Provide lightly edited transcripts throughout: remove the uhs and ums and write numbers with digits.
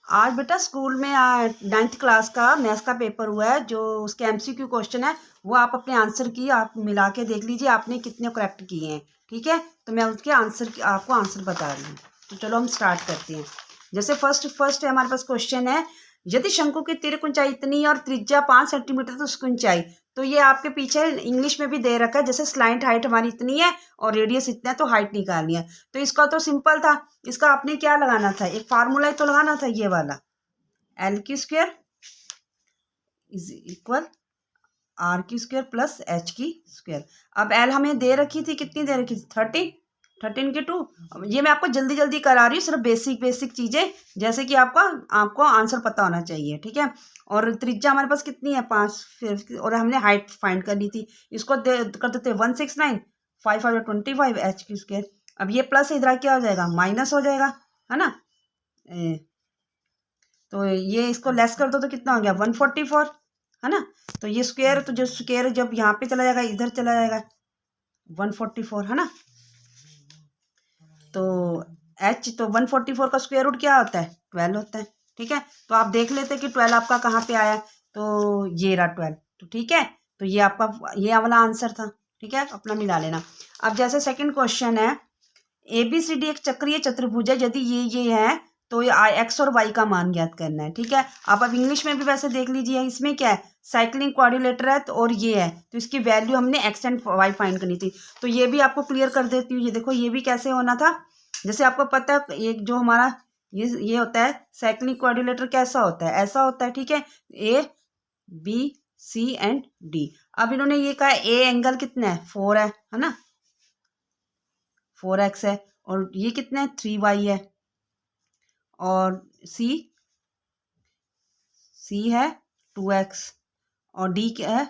आज बेटा स्कूल में 9th क्लास का मैथ्स का पेपर हुआ है। जो उसके एमसीक्यू क्वेश्चन है वो आप अपने आंसर की आप मिला के देख लीजिए आपने कितने करेक्ट किए हैं। ठीक है, तो मैं उसके आंसर की आपको आंसर बता रही हूँ। तो चलो हम स्टार्ट करते हैं। जैसे फर्स्ट हमारे पास क्वेश्चन है, यदि शंकु की तिर्यक ऊंचाई इतनी है और त्रिज्या 5 सेंटीमीटर तो उसकी ऊंचाई, तो ये आपके पीछे इंग्लिश में भी दे रखा है। जैसे स्लाइंट हाइट हमारी इतनी है और रेडियस इतना है तो हाइट निकालनी है। तो इसका तो सिंपल था, इसका आपने क्या लगाना था, एक फार्मूला तो लगाना था, ये वाला L Q square is equal R Q square plus H की स्क्वायर। अब एल हमें दे रखी थी, कितनी दे रखी थी, 13 के 2। ये मैं आपको जल्दी जल्दी करा रही हूँ, सिर्फ बेसिक चीज़ें, जैसे कि आपको आंसर पता होना चाहिए। ठीक है, और त्रिज्या हमारे पास कितनी है 5, फिर और हमने हाइट फाइंड करनी थी। इसको कर देते 169 5 एच क्यू स्क्वायर। अब ये प्लस इधर क्या हो जाएगा, माइनस हो जाएगा, है ना। तो ये इसको लेस कर दो तो कितना हो गया 144, है ना। तो ये स्क्वायर, तो जो स्क्वायर जब यहाँ पे चला जाएगा इधर चला जाएगा 144, है ना। तो तो 144 का स्क्वायर रूट क्या होता है, 12 होता है। ठीक है, तो आप देख लेते हैं कि 12 आपका कहाँ पे आया, तो ये रहा 12। तो ठीक है, तो ये आपका ये वाला आंसर था। ठीक है, अपना मिला लेना। अब जैसे सेकंड क्वेश्चन है, ABCD एक चक्रीय चतुर्भुज है, यदि ये है तो ये एक्स और वाई का मान ज्ञात करना है। ठीक है, आप अब इंग्लिश में भी वैसे देख लीजिए, इसमें क्या है, साइक्लिंग क्वाड्रिलेटर है, तो और ये है तो इसकी वैल्यू हमने एक्स एंड वाई फाइंड करनी थी। तो ये भी आपको क्लियर कर देती हूँ। ये देखो, ये भी कैसे होना था, जैसे आपको पता है एक जो हमारा ये होता है साइक्लिंग क्वाड्रिलेटर, कैसा होता है, ऐसा होता है। ठीक है, ABCD। अब इन्होंने ये कहा ए एंगल कितना है 4 है ना, 4x है, और ये कितना है 3y है, और C है 2x, और D क्या है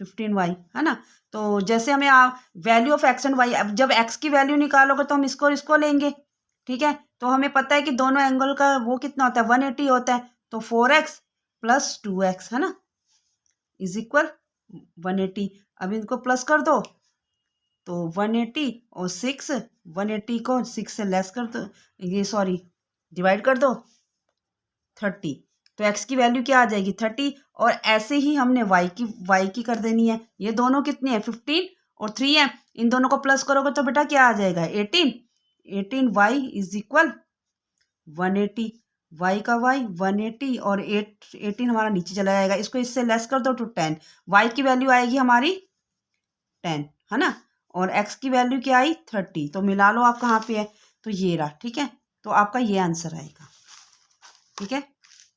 15y, है ना। तो जैसे हमें value of X and Y, अब जब x की वैल्यू निकालोगे तो हम इसको और इसको लेंगे। ठीक है, तो हमें पता है कि दोनों एंगल का वो कितना होता है 180 होता है। तो 4x प्लस 2x, है ना, इज इक्वल 180। अब इनको प्लस कर दो तो 180 और 6, 180 को 6 से लेस कर दो, ये सॉरी डिवाइड कर दो 30। तो x की वैल्यू क्या आ जाएगी 30, और ऐसे ही हमने y की कर देनी है। ये दोनों कितने हैं 15 और 3 है, इन दोनों को प्लस करोगे तो बेटा क्या आ जाएगा 18y इज इक्वल 180। y का y 180 और 18 हमारा नीचे चला जाएगा, इसको इससे लेस कर दो तो 10। y की वैल्यू आएगी हमारी 10, है ना, और x की वैल्यू क्या आई 30। तो मिला लो आप कहाँ पे है, तो ये रहा। ठीक है, तो आपका ये आंसर आएगा। ठीक है,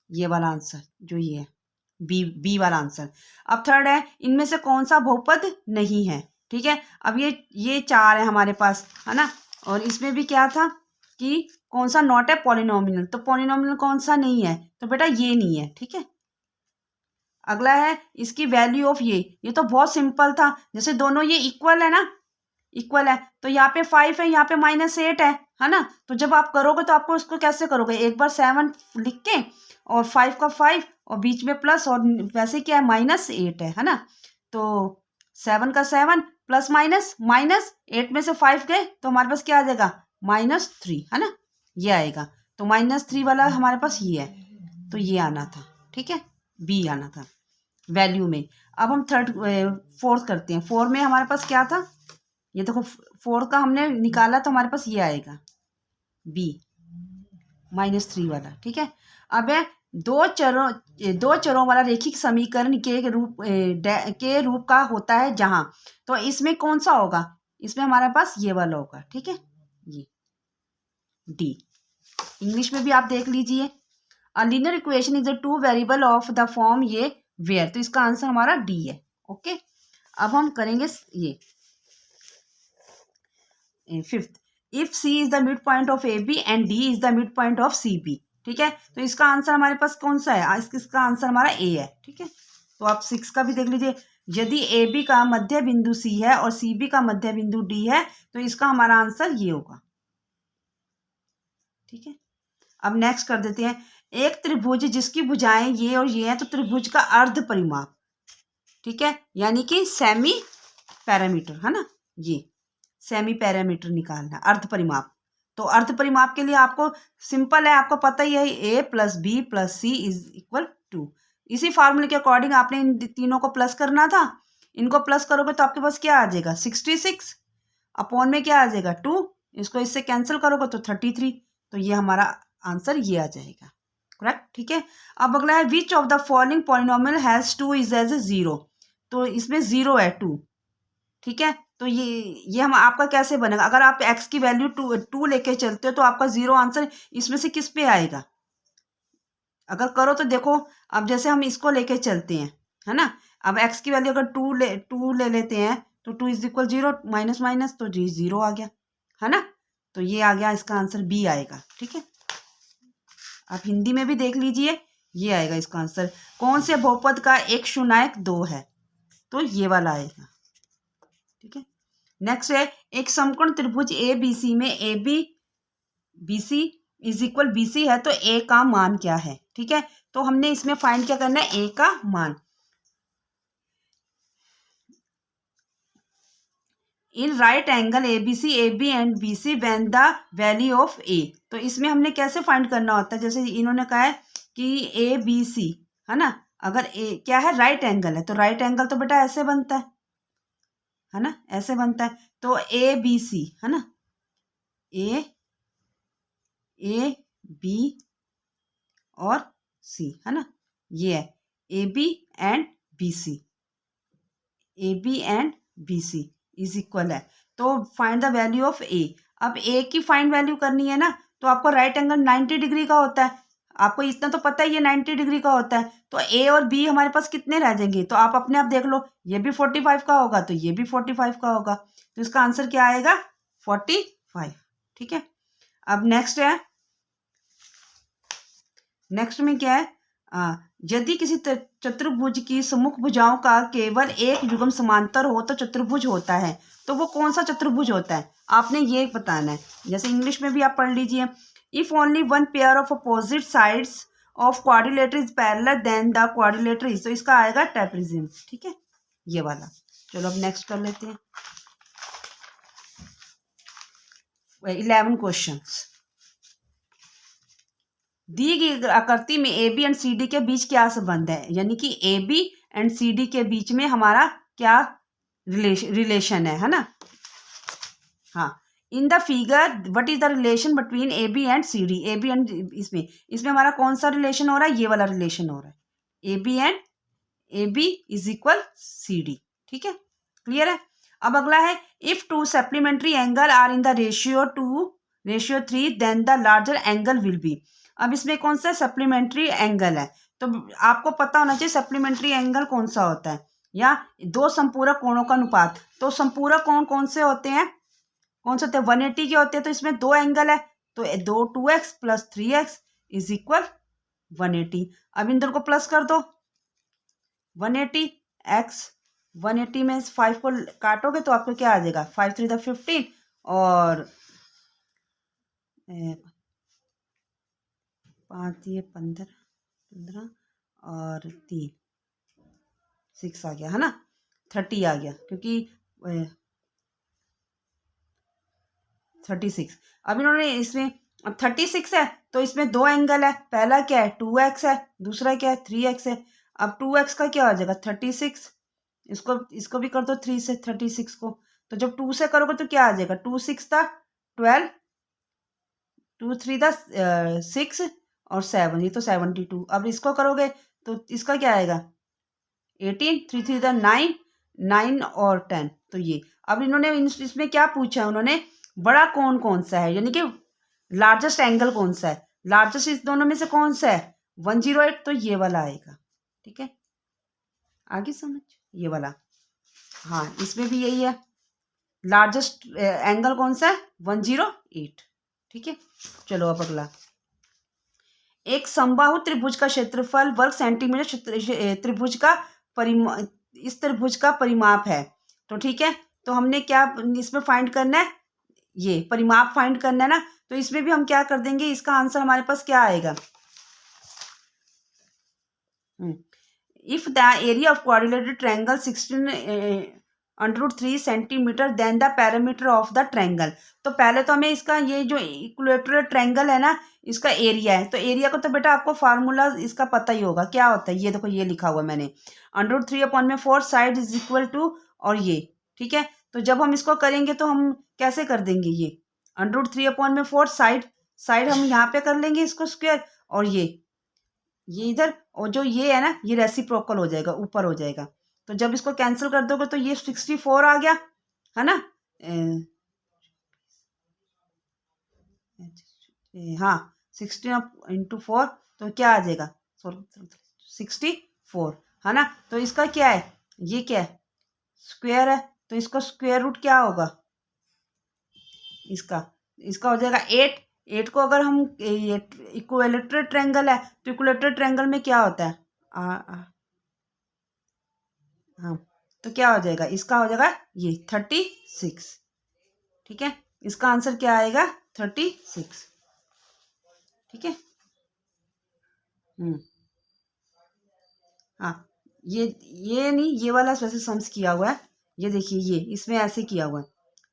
ये वाला आंसर जो ये है बी वाला आंसर। अब थर्ड है, इनमें से कौन सा बहुपद नहीं है। ठीक है, अब ये 4 है हमारे पास, है ना, और इसमें भी क्या था कि कौन सा नॉट है पॉलिनोमियल, तो पॉलिनोमियल कौन सा नहीं है, तो बेटा ये नहीं है। ठीक है, अगला है इसकी वैल्यू ऑफ ये तो बहुत सिंपल था, जैसे दोनों ये इक्वल है ना, इक्वल है, तो यहाँ पे 5 है, यहाँ पे -8 है ना। तो जब आप करोगे तो आपको इसको कैसे करोगे, एक बार 7 लिख के और 5 का 5 और बीच में प्लस, और वैसे क्या है -8 है ना। तो 7 का 7 प्लस -8 में से 5 गए तो हमारे पास क्या आ जाएगा -3, है ना, ये आएगा। तो -3 वाला हमारे पास ये है, तो ये आना था। ठीक है, बी आना था वैल्यू में। अब हम फोर्थ करते हैं। 4 में हमारे पास क्या था, ये देखो 4 का हमने निकाला तो हमारे पास ये आएगा बी -3 वाला। ठीक है, अब है दो चरों वाला रैखिक समीकरण के रूप का होता है जहां, तो इसमें कौन सा होगा, इसमें हमारे पास ये वाला होगा। ठीक है, ये डी। इंग्लिश में भी आप देख लीजिए, a linear equation is a two variable of the form ये वेयर, तो इसका आंसर हमारा डी है। ओके, अब हम करेंगे ये fifth, if C is the mid point of A B and D is the mid point of C B. ठीक है, तो इसका आंसर हमारे पास कौन सा है, इसका आंसर हमारा ए है। ठीक है, तो आप 6 का भी देख लीजिए, यदि ए बी का मध्य बिंदु सी है और सी बी का मध्य बिंदु डी है तो इसका हमारा आंसर ये होगा। ठीक है, अब नेक्स्ट कर देते हैं, एक त्रिभुज जिसकी भुजाएं ये और ये हैं, तो त्रिभुज का अर्ध परिमाप, ठीक है, यानी कि सेमी पैरामीटर, है ना, ये सेमी पैरामीटर निकालना, अर्ध परिमाप। तो अर्ध परिमाप के लिए आपको सिंपल है, आपको पता ही है, a plus B plus C is equal to. इसी फार्मूले के अकॉर्डिंग आपने इन तीनों को प्लस करना था। इनको प्लस करोगे तो आपके पास क्या आ जाएगा 66 अपॉन में क्या आ जाएगा 2, इसको इससे कैंसिल करोगे तो 33। तो ये हमारा आंसर ये आ जाएगा, करेक्ट। ठीक है, अब अगला है which of the following polynomial has 2 is as A 0। तो इसमें 0 है 2। ठीक है, तो ये हम आपका कैसे बनेगा, अगर आप x की वैल्यू 2 लेके चलते हो तो आपका 0 आंसर इसमें से किस पे आएगा। अगर करो तो देखो, अब जैसे हम इसको लेके चलते हैं, है ना, अब x की वैल्यू अगर 2 ले लेते हैं तो 2 इज इक्वल 0, माइनस माइनस तो जी 0 आ गया, है ना। तो ये आ गया, इसका आंसर बी आएगा। ठीक है, आप हिंदी में भी देख लीजिए, ये आएगा इसका आंसर। कौन से बहुपद का एक शुनायक 2 है, तो ये वाला आएगा। ठीक है, नेक्स्ट है एक समकोण त्रिभुज ए बी सी में A B B C is equal B C है, तो ए का मान क्या है। ठीक है, तो हमने इसमें फाइंड क्या करना है, ए का मान। In right angle A B and B C when the value of A. तो इसमें हमने कैसे फाइंड करना होता है, जैसे इन्होंने कहा है कि ए बी सी, है ना, अगर ए क्या है राइट एंगल है, तो राइट एंगल तो बेटा ऐसे बनता है ना, ऐसे बनता है। तो ए बी सी, है ना, ए बी और सी, है ना, ये है A B and B C, A B and B C is equal है। तो find the value of A. अब ए की फाइंड वैल्यू करनी है ना, तो आपको राइट एंगल 90 डिग्री का होता है, आपको इतना तो पता ही है 90 डिग्री का होता है। तो ए और बी हमारे पास कितने रह जाएंगे, तो आप अपने आप देख लो, ये भी 45 का होगा तो ये भी 45 का होगा, तो इसका आंसर क्या आएगा 45। ठीक है, अब नेक्स्ट है, नेक्स्ट में क्या है, यदि किसी चतुर्भुज की सम्मुख भुजाओं का केवल एक युग्म समांतर हो तो चतुर्भुज होता है। तो वो कौन सा चतुर्भुज होता है, आपने ये बताना है। जैसे इंग्लिश में भी आप पढ़ लीजिए, if only one pair of opposite sides of quadrilateral is parallel then the quadrilateral is, तो इसका आएगा ट्रेपेजियम। ठीक है, ये वाला। चलो अब नेक्स्ट कर लेते हैं 11 क्वेश्चंस। दी गई आकृति में A B and C D के बीच क्या संबंध है, यानी कि A B and C D के बीच में हमारा क्या रिलेशन है ना। हाँ, in the figure what is the relation between A B and C D. A B and इसमें हमारा कौन सा रिलेशन हो रहा है, ये वाला रिलेशन हो रहा है, A B and A B is equal C D. ठीक है, क्लियर है। अब अगला है if two supplementary angle are in the ratio 3 then the larger angle will be. अब इसमें कौन सा सप्लीमेंट्री एंगल है, तो आपको पता होना चाहिए सप्लीमेंट्री एंगल कौन सा होता है, या दो संपूरक कोणों का अनुपात। तो संपूरक कोण कौन से होते हैं, कौन से होते हैं 180 के होते हैं। तो इसमें दो एंगल है, तो 2x plus 3x is equal 180। अब इन दोनों को प्लस कर दो, 180 x 180 में 5 को काटोगे तो आपको क्या आ जाएगा 5 3 15 और 5 ये 15 और 3 6 आ गया, है ना, 30 आ गया, क्योंकि 36। अब इन्होंने इसमें अब 36 है तो इसमें दो एंगल है, पहला क्या है 2x है, दूसरा क्या है 3x है। अब 2x का क्या हो जाएगा 36, इसको भी कर दो 3 से 36 को, तो जब 2 से करोगे तो क्या आ जाएगा 2 6 था 12, 2 3 था 6 और 7, ये तो 72। अब इसको करोगे तो इसका क्या आएगा 18, 3 3 था 9, 9 और 10, तो ये। अब इन्होंने इसमें क्या पूछा, उन्होंने बड़ा कोण कौन सा है, यानी कि लार्जेस्ट एंगल कौन सा है, लार्जेस्ट इस दोनों में से कौन सा है 108, तो ये वाला आएगा। ठीक है, आगे समझ, ये वाला। हाँ, इसमें भी यही है, लार्जेस्ट एंगल कौन सा है 108। ठीक है, चलो अब अगला, एक समबाहु त्रिभुज का क्षेत्रफल वर्ग सेंटीमीटर त्रिभुज का इस त्रिभुज का परिमाप है। तो ठीक है, तो हमने क्या इसमें फाइंड करना है, ये परिमाप फाइंड करना है ना, तो इसमें भी हम क्या कर देंगे, इसका आंसर हमारे पास क्या आएगा, if the area of quadrilateral triangle 16 √3 centimetre then the parameter of the triangle. तो पहले तो हमें इसका ये जो इक्विलेटरल ट्रायंगल है ना, इसका एरिया है। तो एरिया को तो बेटा आपको फार्मूला इसका पता ही होगा, क्या होता है। ये देखो ये लिखा हुआ है मैंने, √3/4 साइड इज इक्वल टू, और ये ठीक है। तो जब हम इसको करेंगे तो हम कैसे कर देंगे, ये √3/4 साइड, साइड हम यहाँ पे कर लेंगे इसको स्क्वायर, और ये इधर, और जो ये है ना ये रेसिप्रोकल हो जाएगा, ऊपर हो जाएगा। तो जब इसको कैंसिल कर दोगे तो ये 64 आ गया, है ना। हाँ 16 × 4 तो क्या आ जाएगा, 64, है ना। तो इसका क्या है, ये क्या है, स्क्वायर है, तो इसका स्क्वायर रूट क्या होगा, इसका हो जाएगा 8। 8 को अगर हम इक्विलेटरल ट्रायंगल है तो इक्विलेटरल ट्रायंगल में क्या होता है, हाँ, तो क्या हो जाएगा, इसका हो जाएगा ये 36, ठीक है। इसका आंसर क्या आएगा, 36, ठीक है। हाँ, ये नहीं, ये वाला वैसे सम्स किया हुआ है, ये देखिए ये इसमें ऐसे किया हुआ है,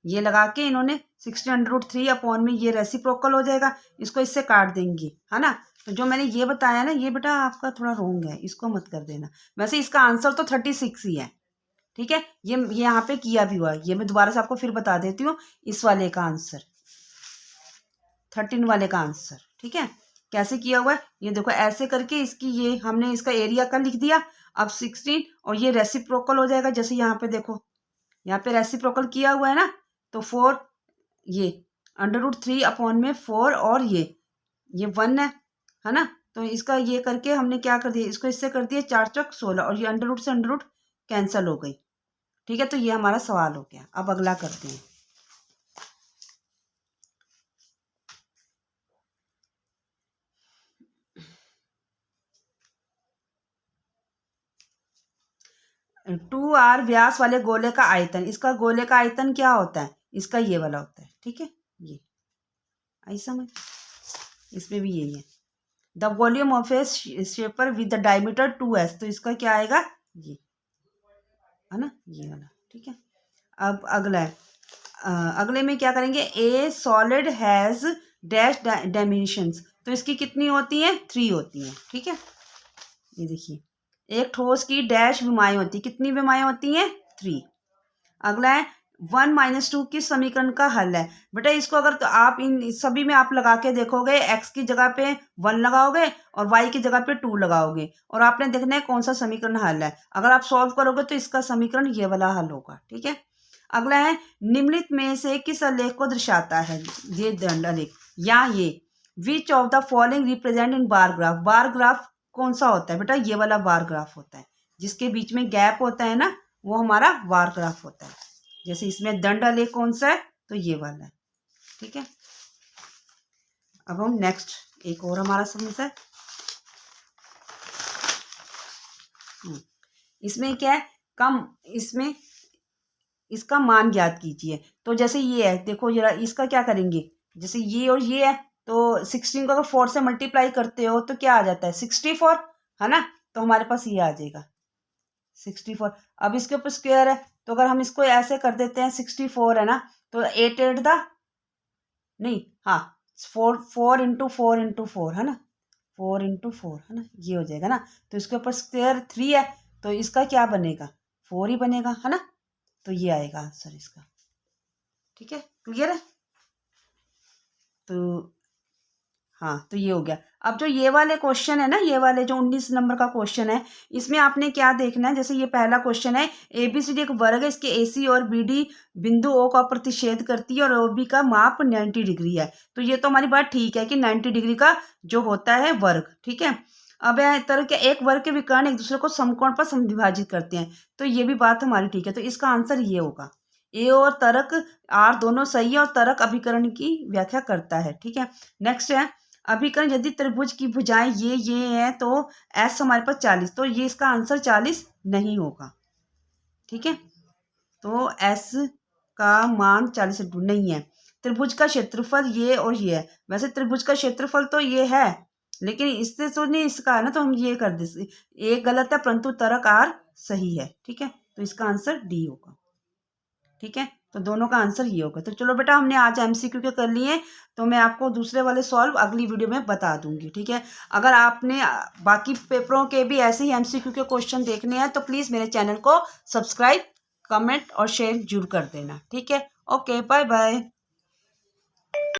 ये लगा के इन्होंने 16 √3 अपॉन में ये रेसिप्रोकल हो जाएगा, इसको इससे काट देंगे, है ना। तो जो मैंने ये बताया ना, ये बेटा आपका थोड़ा रोंग है, इसको मत कर देना। वैसे इसका आंसर तो 36 ही है, ठीक है। ये यहाँ पे किया भी हुआ है, ये मैं दोबारा से आपको फिर बता देती हूँ। इस वाले का आंसर 13 वाले का आंसर, ठीक है। कैसे किया हुआ है, ये देखो ऐसे करके इसकी ये हमने इसका एरिया का लिख दिया। अब 16 और ये रेसिप्रोकल हो जाएगा, जैसे यहाँ पे देखो, यहाँ पे रेसिप्रोकल किया हुआ है ना, तो 4, ये √3 अपॉन में 4, और ये 1 है ना। तो इसका ये करके हमने क्या कर दिया, इसको इससे कर दिया 4 चौक 16, और ये अंडर रूट से अंडर रूट कैंसिल हो गई, ठीक है। तो ये हमारा सवाल हो गया। अब अगला करते हैं। टू आर व्यास वाले गोले का आयतन, इसका गोले का आयतन क्या होता है, इसका ये वाला होता है, ठीक है। ये आई समझ, इसमें भी यही है। The volume of A shaper with the diameter 2s, तो इसका क्या आएगा, ये है ना, ये वाला, ठीक है। अब अगला है, अगले में क्या करेंगे, ए सॉलिड हैज डैश डायमेंशंस, तो इसकी कितनी होती है, 3 होती हैं, ठीक है। ये देखिए, एक ठोस की डैश विमाएं होती, कितनी विमाएं होती हैं, 3। अगला है 1 - 2 किस समीकरण का हल है। बेटा इसको अगर तो आप इन सभी में आप लगा के देखोगे, x की जगह पे 1 लगाओगे और y की जगह पे 2 लगाओगे, और आपने देखना है कौन सा समीकरण हल है। अगर आप सॉल्व करोगे तो इसका समीकरण ये वाला हल होगा, ठीक है। अगला है निम्नलिखित में से किस आलेख को दर्शाता है, ये दंड आलेख या ये विच of the following represent in bar graph. Bar graph कौन सा होता है बेटा, ये वाला बार ग्राफ होता है, जिसके बीच में गैप होता है ना, वो हमारा बार ग्राफ होता है। जैसे इसमें दंड आलेख कौन सा है, तो ये वाला है, ठीक है। अब हम नेक्स्ट एक और हमारा समस्या है, इसमें क्या है, कम, इसमें इसका मान ज्ञात कीजिए। तो जैसे ये है, देखो जरा इसका क्या करेंगे, जैसे ये और ये है, तो 16 को अगर 4 से मल्टीप्लाई करते हो तो क्या आ जाता है, 64, है ना। तो हमारे पास ये आ जाएगा 64। अब इसके ऊपर स्क्वायर है, तो अगर हम इसको ऐसे कर देते हैं, 64 है ना, तो 8 8 द नहीं, हाँ 4 4 × 4 × 4 है ना, 4 × 4 है ना, ये हो जाएगा ना। तो इसके ऊपर स्क्वायर 3 है, तो इसका क्या बनेगा, 4 ही बनेगा, है ना। तो ये आएगा आंसर इसका, ठीक है, क्लियर है। तो हाँ, तो ये हो गया। अब जो ये वाले क्वेश्चन है ना, ये वाले जो 19 नंबर का क्वेश्चन है, इसमें आपने क्या देखना है, जैसे ये पहला क्वेश्चन है, ABCD एक वर्ग है, इसके AC और BD बिंदु O का प्रतिच्छेद करती है और OB का माप 90 डिग्री है। तो ये तो हमारी बात ठीक है कि 90 डिग्री का जो होता है वर्ग, ठीक है। अब तरह के एक वर्ग के विकर्ण एक दूसरे को समकोण पर समविभाजित करते हैं, तो ये भी बात हमारी ठीक है। तो इसका आंसर ये होगा, ए और तर्क आर दोनों सही है, और तर्क अभिकरण की व्याख्या करता है, ठीक है। नेक्स्ट है अभिकरण, यदि त्रिभुज की भुजाएं ये है तो एस हमारे पास 40, तो ये इसका आंसर 40 नहीं होगा, ठीक है। तो एस का मान 40 नहीं है। त्रिभुज का क्षेत्रफल ये और ये है, वैसे त्रिभुज का क्षेत्रफल तो ये है, लेकिन इससे तो नहीं इसका है ना, तो हम ये कर दे, एक गलत है परंतु तर्क आर सही है, ठीक है। तो इसका आंसर डी होगा। ठीक है, तो दोनों का आंसर ये होगा। तो चलो बेटा, हमने आज MCQ के कर लिए, तो मैं आपको दूसरे वाले सॉल्व अगली वीडियो में बता दूंगी। ठीक है, अगर आपने बाकी पेपरों के भी ऐसे ही MCQ के क्वेश्चन देखने हैं तो प्लीज़ मेरे चैनल को सब्सक्राइब, कमेंट और शेयर जरूर कर देना। ठीक है, ओके, बाय बाय।